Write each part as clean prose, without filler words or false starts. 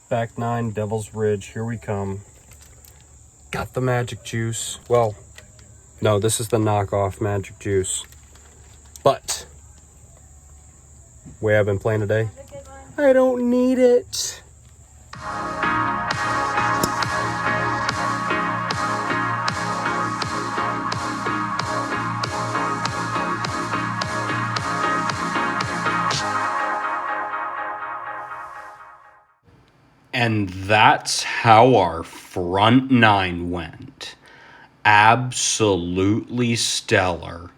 Back 9, Devil's Ridge, here we come. Got the magic juice. Well, no, this is the knockoff magic juice. But, way I've been playing today, I don't need it. And that's how our front 9 went. Absolutely stellar.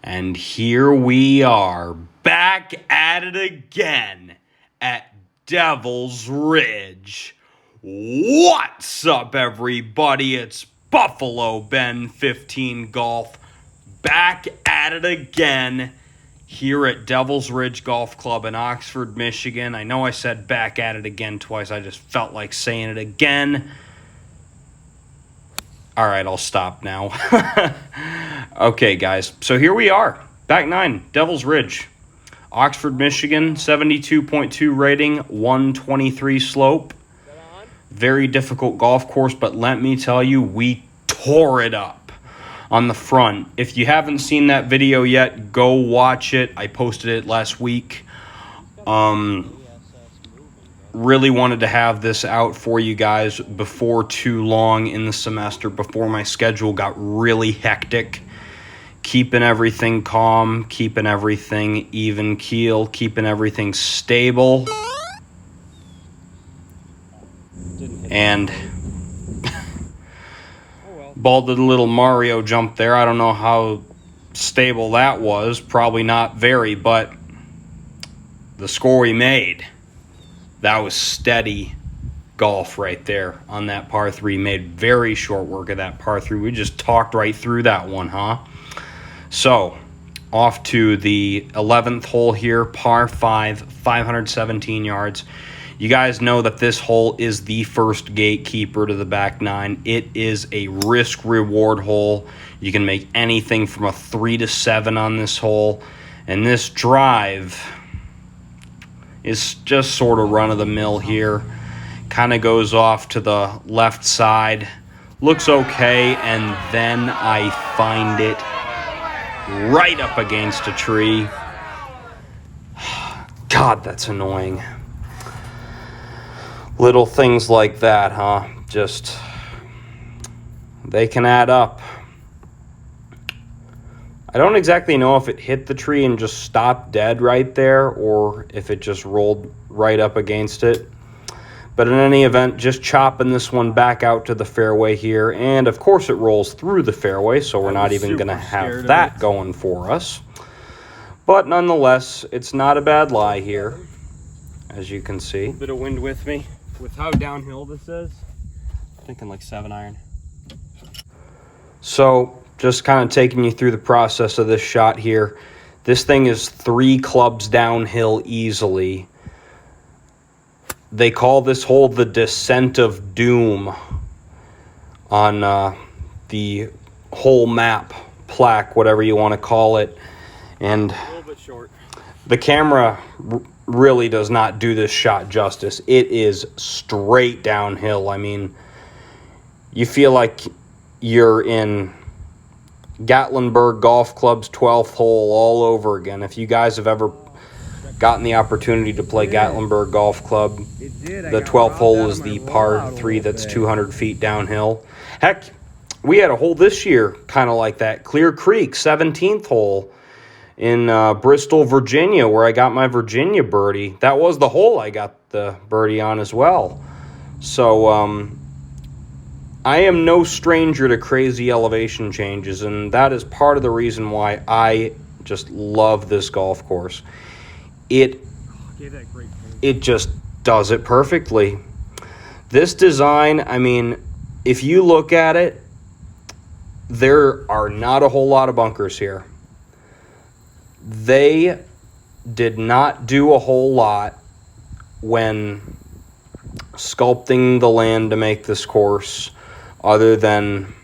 And here we are, back at it again at Devil's Ridge. What's up, everybody? It's Buffalo Ben 15 Golf, back at it again here at Devil's Ridge Golf Club in Oxford, Michigan. I know I said back at it again twice. I just felt like saying it again. All right, I'll stop now. Okay, guys. So here we are. Back 9, Devil's Ridge. Oxford, Michigan, 72.2 rating, 123 slope. Very difficult golf course, but let me tell you, we tore it up on the front. If you haven't seen that video yet, go watch it. I posted it last week. Really wanted to have this out for you guys before too long in the semester, before my schedule got really hectic. Keeping everything calm, keeping everything even keel, keeping everything stable. And ball did a little Mario jump there. I don't know how stable that was. Probably not very, but the score we made, that was steady golf right there on that par 3. Made very short work of that par 3. We just talked right through that one, huh? So, off to the 11th hole here, par 5, 517 yards. You guys know that this hole is the first gatekeeper to the back 9. It is a risk-reward hole. You can make anything from a 3 to 7 on this hole. And this drive is just sort of run-of-the-mill here. Kind of goes off to the left side. Looks okay, and then I find it right up against a tree. God, that's annoying. Little things like that, huh? Just, they can add up. I don't exactly know if it hit the tree and just stopped dead right there, or if it just rolled right up against it. But in any event, just chopping this one back out to the fairway here. And, of course, it rolls through the fairway, so we're not even going to have that going for us. But nonetheless, it's not a bad lie here, as you can see. A bit of wind with me. With how downhill this is, I'm thinking like 7-iron. So, just kind of taking you through the process of this shot here. This thing is 3 clubs downhill easily. They call this hole the Descent of Doom on the hole map plaque, whatever you want to call it. And a little bit short. The camera really does not do this shot justice. It is straight downhill. I mean, you feel like you're in Gatlinburg Golf Club's 12th hole all over again. If you guys have ever gotten the opportunity to play Gatlinburg Golf Club, the 12th hole is the par 3 that's 200 feet downhill. Heck, we had a hole this year kind of like that. Clear Creek, 17th hole in Bristol, Virginia, where I got my Virginia birdie. That was the hole I got the birdie on as well. So I am no stranger to crazy elevation changes, and that is part of the reason why I just love this golf course. It just does it perfectly. This design, I mean, if you look at it, there are not a whole lot of bunkers here. They did not do a whole lot when sculpting the land to make this course, other than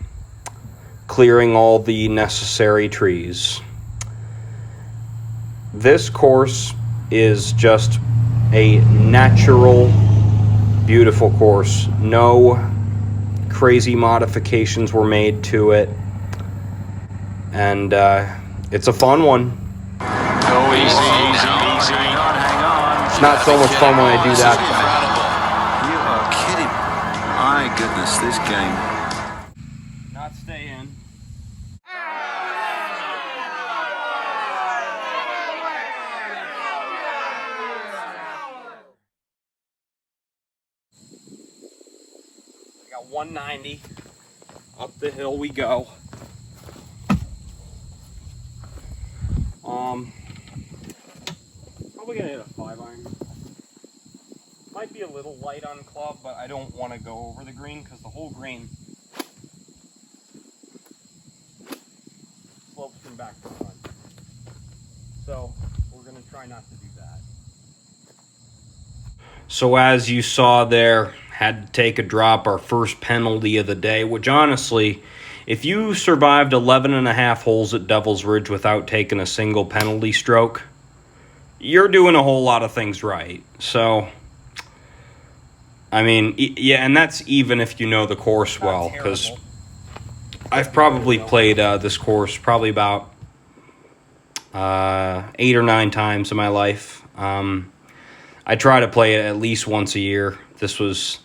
clearing all the necessary trees. This course is just a natural Beautiful course. No crazy modifications were made to it. And it's a fun one. Go easy, easy. Hang on. It's not so much fun when I do that. You are kidding. My goodness, this game. Not stay in. I got 190. Up the hill we go. Probably gonna hit a 5-iron. Might be a little light on club, but I don't want to go over the green because the whole green slopes from back to front. So we're gonna try not to do that. So as you saw there, had to take a drop, our first penalty of the day, which honestly, if you survived 11 and a half holes at Devil's Ridge without taking a single penalty stroke, you're doing a whole lot of things right. So, I mean, yeah, and that's even if you know the course well, because I've probably played this course probably about 8 or 9 times in my life. I try to play it at least once a year. This was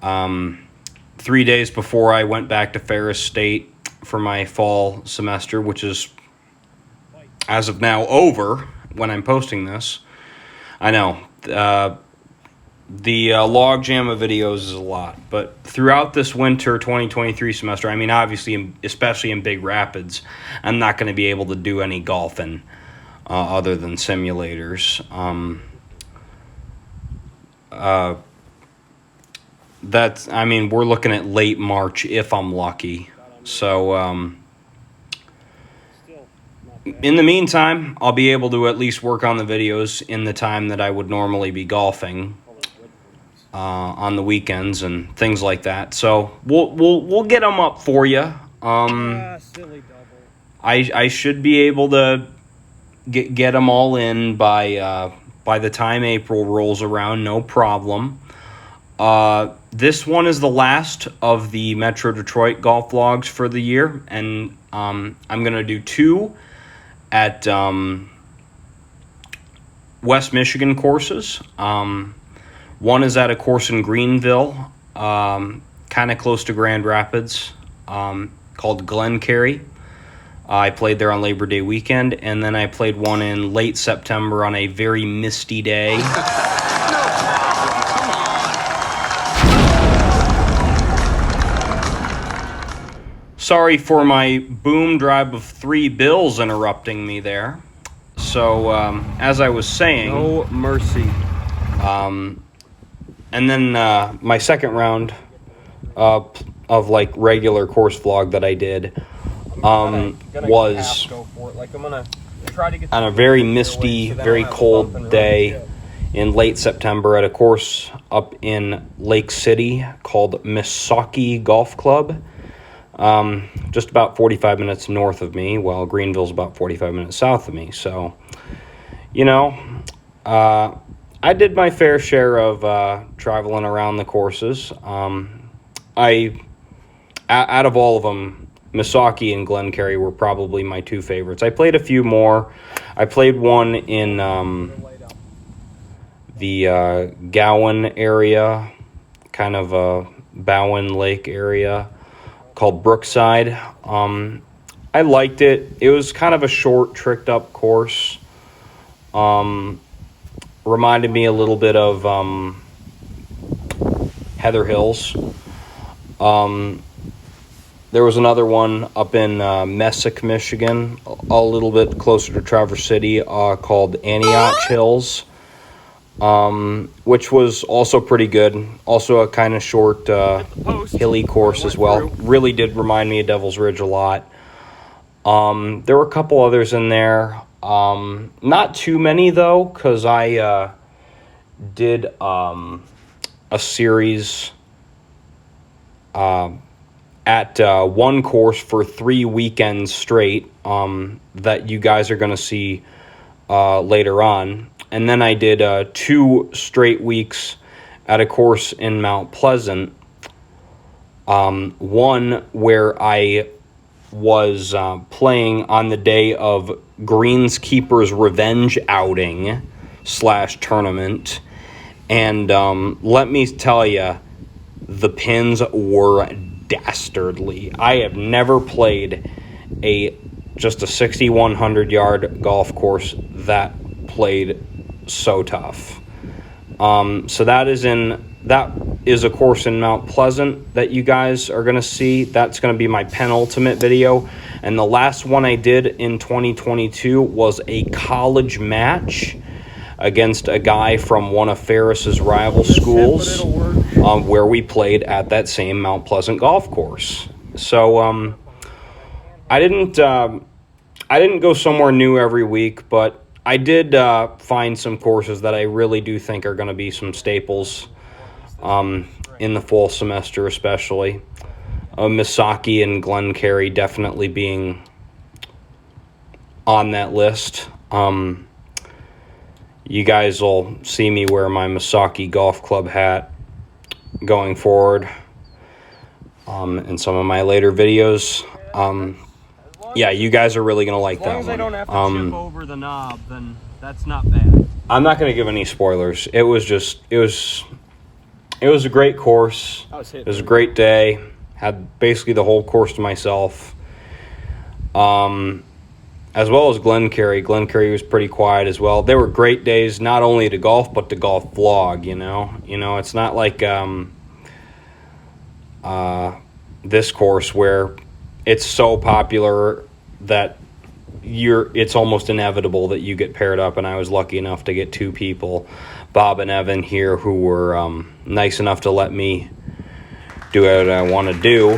3 days before I went back to Ferris State for my fall semester, which is, as of now, over when I'm posting this. I know. The logjam of videos is a lot, but throughout this winter 2023 semester, I mean, obviously, especially in Big Rapids, I'm not going to be able to do any golfing other than simulators. That's, I mean, we're looking at late March if I'm lucky. So, in the meantime, I'll be able to at least work on the videos in the time that I would normally be golfing on the weekends and things like that. So we'll get them up for you. I should be able to get them all in by the time April rolls around, no problem. This one is the last of the Metro Detroit golf vlogs for the year, and I'm gonna do 2 at West Michigan courses. One is at a course in Greenville, kind of close to Grand Rapids, called Glencarry. I played there on Labor Day weekend, and then I played one in late September on a very misty day. Sorry for my boom drive of 3 bills interrupting me there. So, as I was saying... No mercy. And then my second round of like regular course vlog that I did was on a very misty, very cold day in late September at a course up in Lake City called Misaki Golf Club. Just about 45 minutes north of me, while Greenville's about 45 minutes south of me. So, you know, I did my fair share of traveling around the courses. Out of all of them, Misaki and Glencarry were probably my 2 favorites. I played a few more. I played one in the Gowan area, kind of a Bowen Lake area, called Brookside. I liked it. It was kind of a short, tricked-up course. Reminded me a little bit of Heather Hills. There was another one up in Messick, Michigan, a little bit closer to Traverse City, called Antioch Hills, which was also pretty good. Also a kind of short, hilly course as well. Really did remind me of Devil's Ridge a lot. There were a couple others in there. Not too many, though, because I did a series at one course for 3 weekends straight that you guys are going to see later on. And then I did 2 straight weeks at a course in Mount Pleasant. One where I was playing on the day of Greenskeeper's Revenge outing / tournament. And let me tell you, the pins were dastardly. I have never played just a 6,100 yard golf course that played so tough. So that is a course in Mount Pleasant that you guys are going to see. That's going to be my penultimate video. And the last one I did in 2022 was a college match against a guy from one of Ferris's rival schools, where we played at that same Mount Pleasant golf course. So I didn't go somewhere new every week, but I did find some courses that I really do think are going to be some staples in the fall semester, especially. Misaki and Glencarry definitely being on that list. You guys will see me wear my Misaki Golf Club hat going forward in some of my later videos. Yeah, you guys are really going to like that one. As long as I don't have to chip over the knob, then that's not bad. I'm not going to give any spoilers. It was a great course. It was a great day. Had basically the whole course to myself. As well as Glencarry. Glencarry was pretty quiet as well. They were great days, not only to golf, but to golf vlog, you know. You know, it's not like this course where it's so popular that it's almost inevitable that you get paired up, and I was lucky enough to get two people, Bob and Evan here, who were nice enough to let me do what I want to do.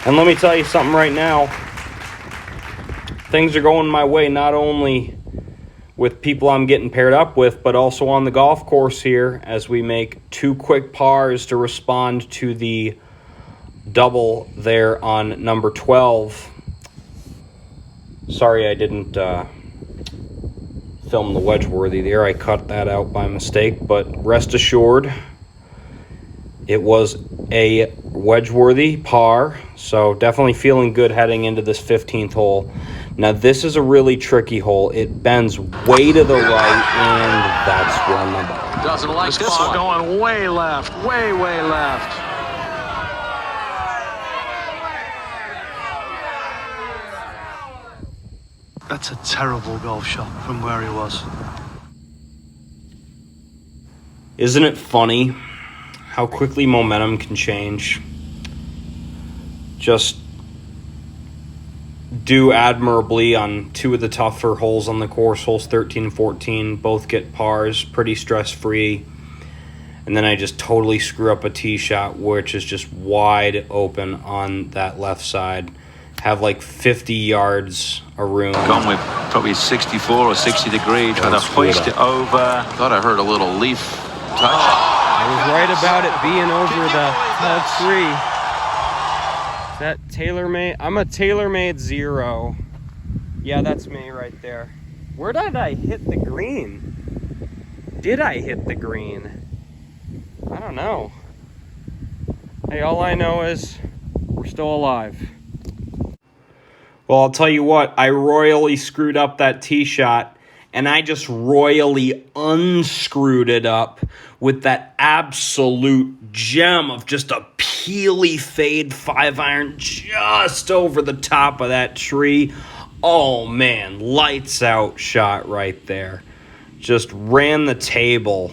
And let me tell you something right now. Things are going my way, not only with people I'm getting paired up with, but also on the golf course here, as we make two quick pars to respond to the double there on number 12. Sorry I didn't film the Wedgeworthy there. I cut that out by mistake, but rest assured, it was a Wedgeworthy par, so definitely feeling good heading into this 15th hole. Now, this is a really tricky hole. It bends way to the right, and that's where my ball. Doesn't like this one. Going way left, way left. That's a terrible golf shot from where he was. Isn't it funny how quickly momentum can change? Just do admirably on two of the tougher holes on the course, holes 13 and 14. Both get pars, pretty stress-free. And then I just totally screw up a tee shot, which is just wide open on that left side. Have like 50 yards of room. Gone with probably 64 or 60 degree, trying to hoist it over. Thought I heard a little leaf touch. I was right about it being over the hug tree. Is that TaylorMade? I'm a TaylorMade 0. Yeah, that's me right there. Where did I hit the green? Did I hit the green? I don't know. Hey, all I know is we're still alive. Well, I'll tell you what, I royally screwed up that tee shot, and I just royally unscrewed it up with that absolute gem of just a peely fade 5-iron just over the top of that tree. Oh, man, lights out shot right there. Just ran the table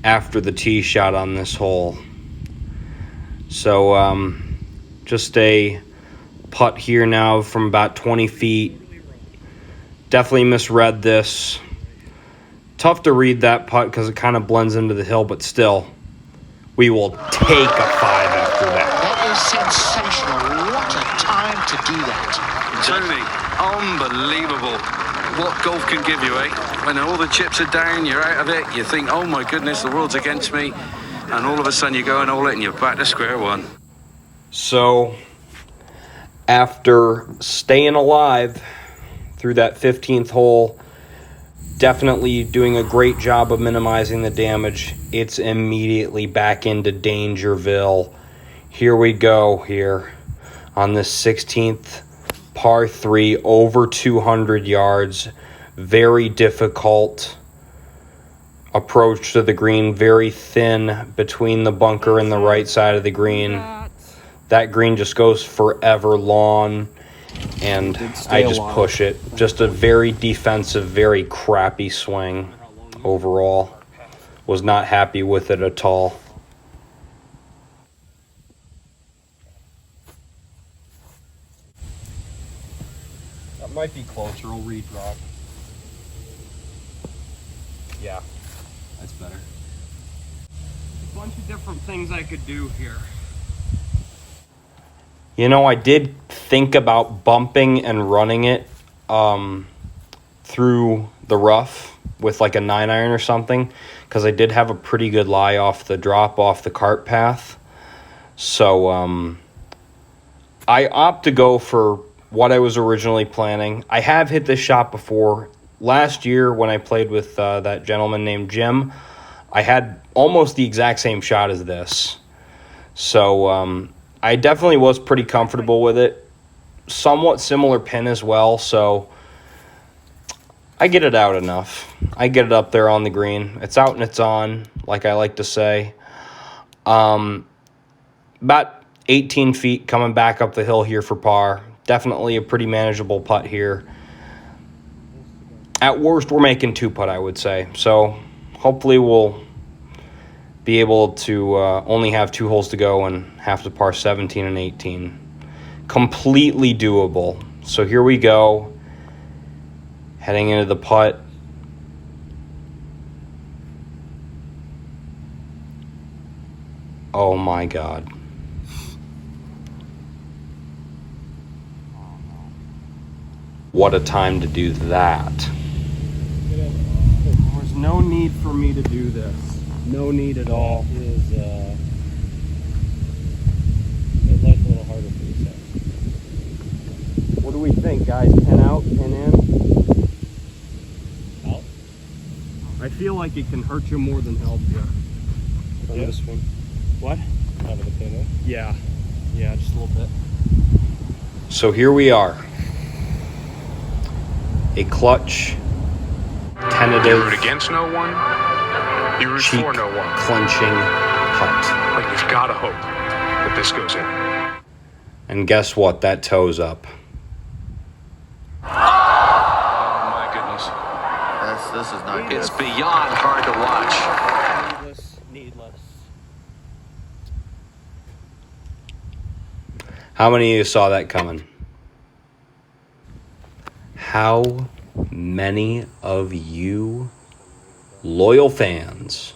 after the tee shot on this hole. So, just a putt here now from about 20 feet. Definitely misread this. Tough to read that putt because it kind of blends into the hill, but still, we will take a 5 after that. That is sensational. What a time to do that. Tony, unbelievable what golf can give you, eh? When all the chips are down, you're out of it, you think, oh my goodness, the world's against me, and all of a sudden you go and all it and you're back to square one. So, after staying alive through that 15th hole, definitely doing a great job of minimizing the damage. It's immediately back into Dangerville. Here we go here on this 16th par 3, over 200 yards. Very difficult approach to the green, very thin between the bunker and the right side of the green. That green just goes forever long, and I just push it. Just a very defensive, very crappy swing overall. Was not happy with it at all. That might be closer. I'll redraw. Yeah, that's better. A bunch of different things I could do here. You know, I did think about bumping and running it through the rough with like a 9-iron or something, because I did have a pretty good lie off the drop off the cart path. So I opt to go for what I was originally planning. I have hit this shot before. Last year when I played with that gentleman named Jim, I had almost the exact same shot as this. So I definitely was pretty comfortable with it. Somewhat similar pin as well, so I get it out enough. I get it up there on the green. It's out and it's on, like I like to say. About 18 feet coming back up the hill here for par. Definitely a pretty manageable putt here. At worst, we're making 2-putt, I would say. So hopefully we'll be able to only have 2 holes to go and have to par 17 and 18. Completely doable. So here we go. Heading into the putt. Oh my God. What a time to do that. There's no need for me to do this. No need at all. Is made life a little harder for yourself. What do we think, guys? 10 out, 10 in? Out? I feel like it can hurt you more than help you on Yeah. this one. What? Having a pin in? Yeah. Yeah, just a little bit. So here we are. A clutch, tentative, You root against no one, you root cheek for no one. clenching putt. But you've got to hope that this goes in. And guess what? That toe's up. Oh my goodness. This is not It's beyond hard to watch. Needless. How many of you saw that coming? How many of you loyal fans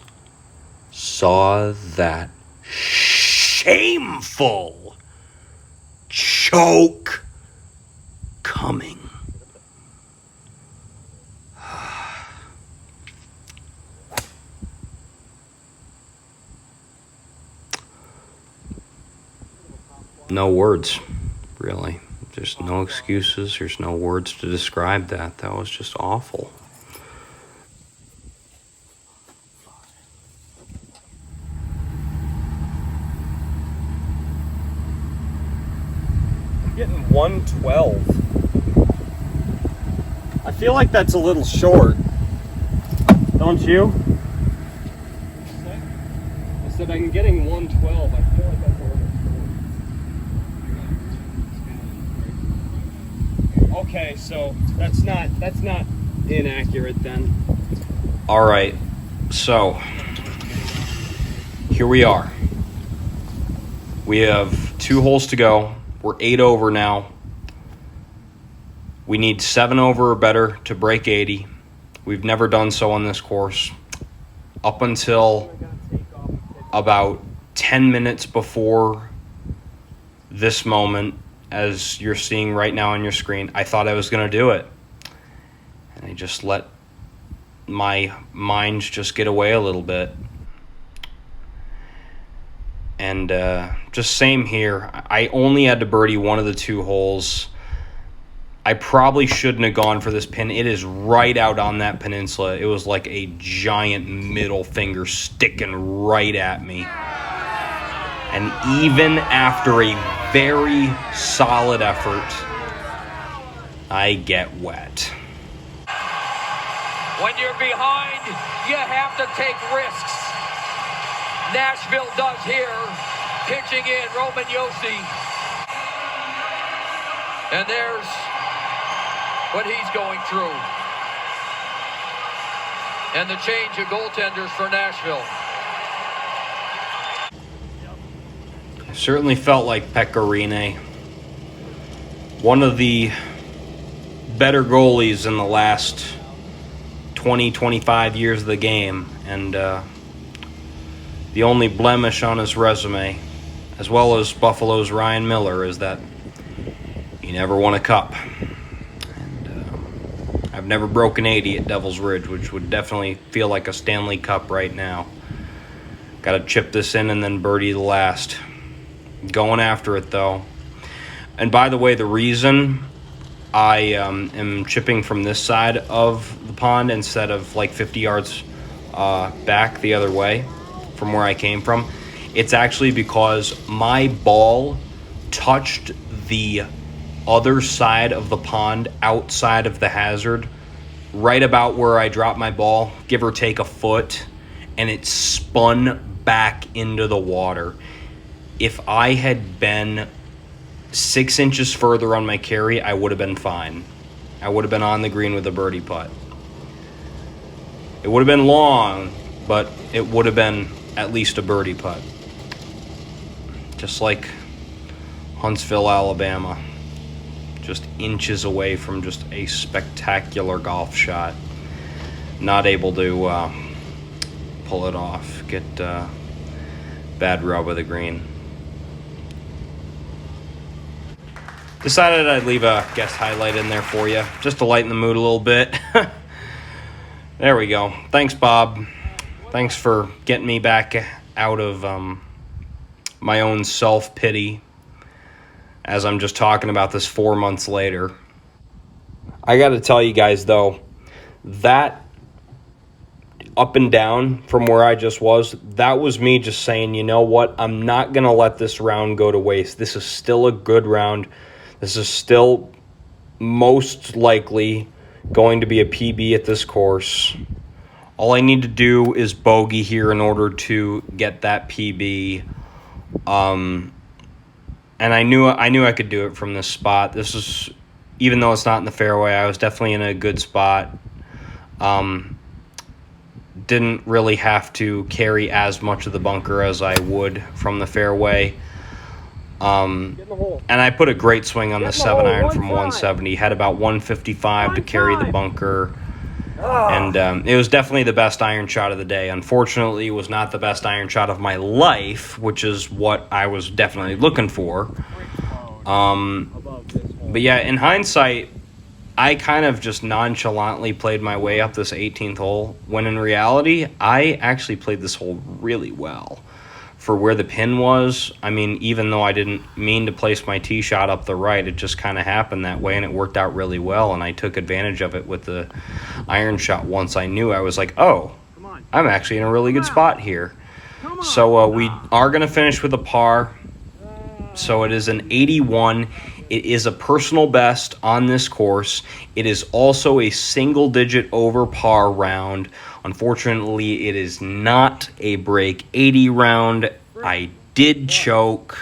saw that shameful choke coming? No words, really. There's no excuses. There's no words to describe that. That was just awful. I'm getting 112. I feel like that's a little short. Don't you? I said I'm getting 112. I feel like that's a little short. Okay, so that's not inaccurate then. All right, so here we are. We have 2 holes to go. We're 8 over now. We need 7 over or better to break 80. We've never done so on this course. Up until about 10 minutes before this moment, as you're seeing right now on your screen, I thought I was going to do it. And I just let my mind just get away a little bit. And just same here. I only had to birdie one of the 2 holes. I probably shouldn't have gone for this pin. It is right out on that peninsula. It was like a giant middle finger sticking right at me. And even after a very solid effort, I get wet. When you're behind, you have to take risks. Nashville does here. Pitching in Roman Yossi. And there's what he's going through. And the change of goaltenders for Nashville. I certainly felt like Pecorine. One of the better goalies in the last 20, 25 years of the game. And the only blemish on his resume, as well as Buffalo's Ryan Miller, is that he never won a cup. And I've never broken 80 at Devil's Ridge, which would definitely feel like a Stanley Cup right now. Got to chip this in and then birdie the last. Going after it, though. And by the way, the reason I am chipping from this side of the pond instead of like 50 yards back the other way from where I came from, it's actually because my ball touched the other side of the pond outside of the hazard, right about where I dropped my ball, give or take a foot, and it spun back into the water. If I had been 6 inches further on my carry, I would have been fine. I would have been on the green with a birdie putt. It would have been long, but it would have been at least a birdie putt. Just like Huntsville, Alabama. Just inches away from just a spectacular golf shot. Not able to pull it off. Get bad rub of the green. Decided I'd leave a guest highlight in there for you, just to lighten the mood a little bit. There we go. Thanks, Bob. Thanks for getting me back out of my own self-pity as I'm just talking about this 4 months later. I got to tell you guys, though, that up and down from where I just was, that was me just saying, you know what, I'm not going to let this round go to waste. This is still a good round. This is still most likely going to be a PB at this course. All I need to do is bogey here in order to get that PB. And I knew I could do it from this spot. This is, even though it's not in the fairway, I was definitely in a good spot. Didn't really have to carry as much of the bunker as I would from the fairway. And I put a great swing on the 7-iron from 170. Had about 155 to carry the bunker. And it was definitely the best iron shot of the day. Unfortunately, it was not the best iron shot of my life, which is what I was definitely looking for. But yeah, in hindsight, I kind of just nonchalantly played my way up this 18th hole, when in reality, I actually played this hole really well. For where the pin was, I mean, even though I didn't mean to place my tee shot up the right, it just kind of happened that way, and it worked out really well, and I took advantage of it with the iron shot once I knew. I was like, oh, I'm actually in a really good spot here. So we are going to finish with a par. So it is an 81. It is a personal best on this course. It is also a single-digit over par round. Unfortunately, it is not a break 80 round. I did choke.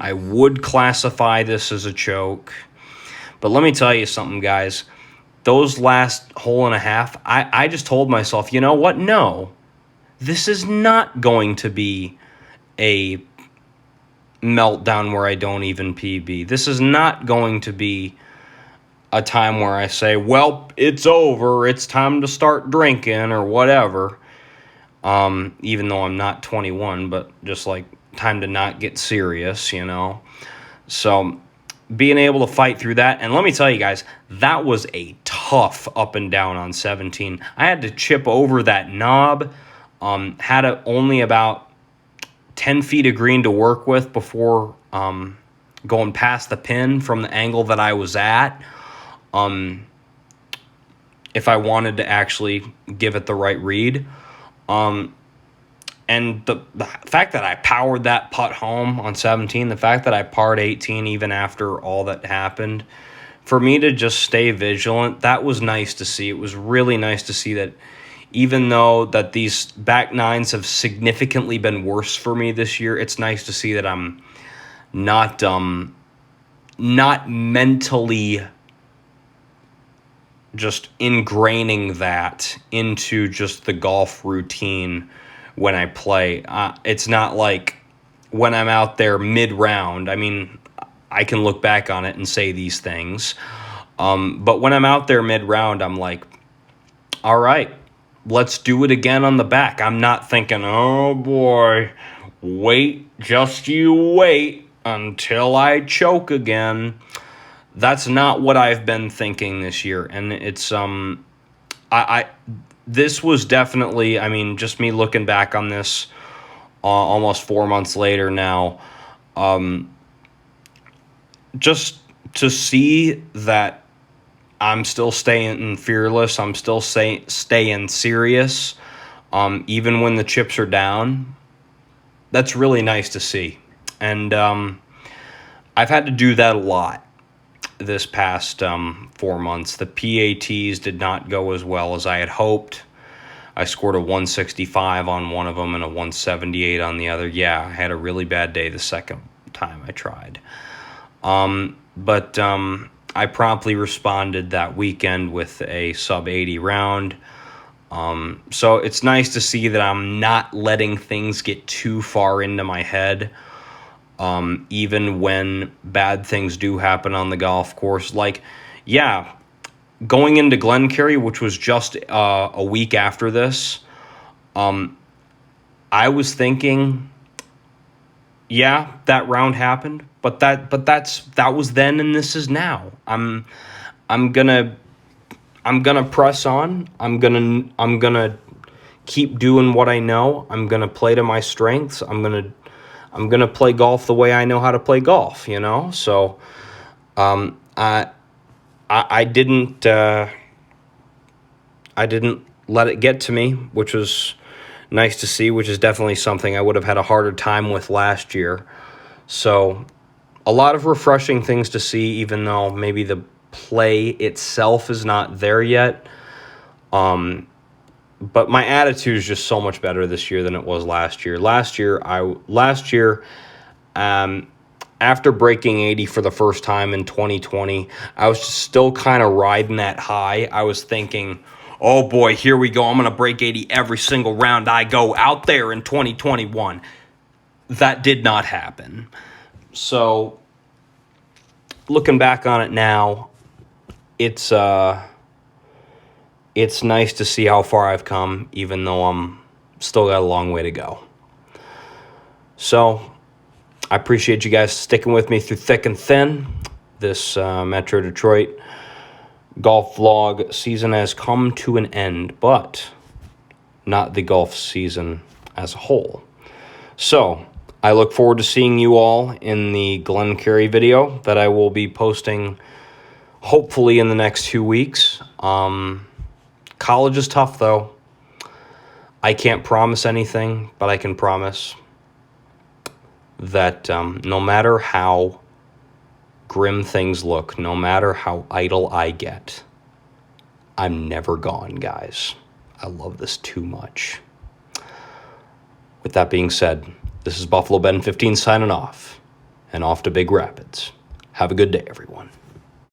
I would classify this as a choke. But let me tell you something, guys. Those last hole and a half, I just told myself, you know what? No, this is not going to be a meltdown where I don't even PB. This is not going to be a time where I say, well, it's over, it's time to start drinking or whatever. Even though I'm not 21, but just like time to not get serious, you know. So being able to fight through that, and let me tell you guys, that was a tough up and down on 17. I had to chip over that knob, had only about 10 feet of green to work with before going past the pin from the angle that I was at. if I wanted to actually give it the right read. And the fact that I powered that putt home on 17, the fact that I parred 18 even after all that happened, for me to just stay vigilant, that was nice to see. It was really nice to see that even though that these back nines have significantly been worse for me this year, it's nice to see that I'm not mentally just ingraining that into just the golf routine when I play. It's not like when I'm out there mid-round. I mean, I can look back on it and say these things. But when I'm out there mid-round, I'm like, all right, let's do it again on the back. I'm not thinking, oh boy, just you wait until I choke again. That's not what I've been thinking this year. And it's, this was definitely, I mean, just me looking back on this almost 4 months later now, just to see that I'm still staying fearless, I'm still staying serious, even when the chips are down, that's really nice to see. And I've had to do that a lot this past 4 months. The PATs did not go as well as I had hoped. I scored a 165 on one of them and a 178 on the other. Yeah, I had a really bad day the second time I tried. But I promptly responded that weekend with a sub 80 round. So it's nice to see that I'm not letting things get too far into my head. Even when bad things do happen on the golf course. Like, yeah, going into Glencairn, which was just a week after this, I was thinking, yeah, that round happened, but that was then and this is now. I'm gonna press on. I'm gonna keep doing what I know. I'm gonna play to my strengths. I'm gonna play golf the way I know how to play golf, you know? So I didn't let it get to me, which was nice to see, which is definitely something I would have had a harder time with last year. So a lot of refreshing things to see, even though maybe the play itself is not there yet. But my attitude is just so much better this year than it was last year. Last year, after breaking 80 for the first time in 2020, I was just still kind of riding that high. I was thinking, oh boy, here we go. I'm going to break 80 every single round I go out there in 2021. That did not happen. So looking back on it now, it's nice to see how far I've come, even though I'm still got a long way to go. So I appreciate you guys sticking with me through thick and thin. This Metro Detroit golf vlog season has come to an end, but not the golf season as a whole. So I look forward to seeing you all in the Glencairn video that I will be posting hopefully in the next 2 weeks. College is tough, though. I can't promise anything, but I can promise that no matter how grim things look, no matter how idle I get, I'm never gone, guys. I love this too much. With that being said, this is Buffalo Ben 15 signing off, and off to Big Rapids. Have a good day, everyone.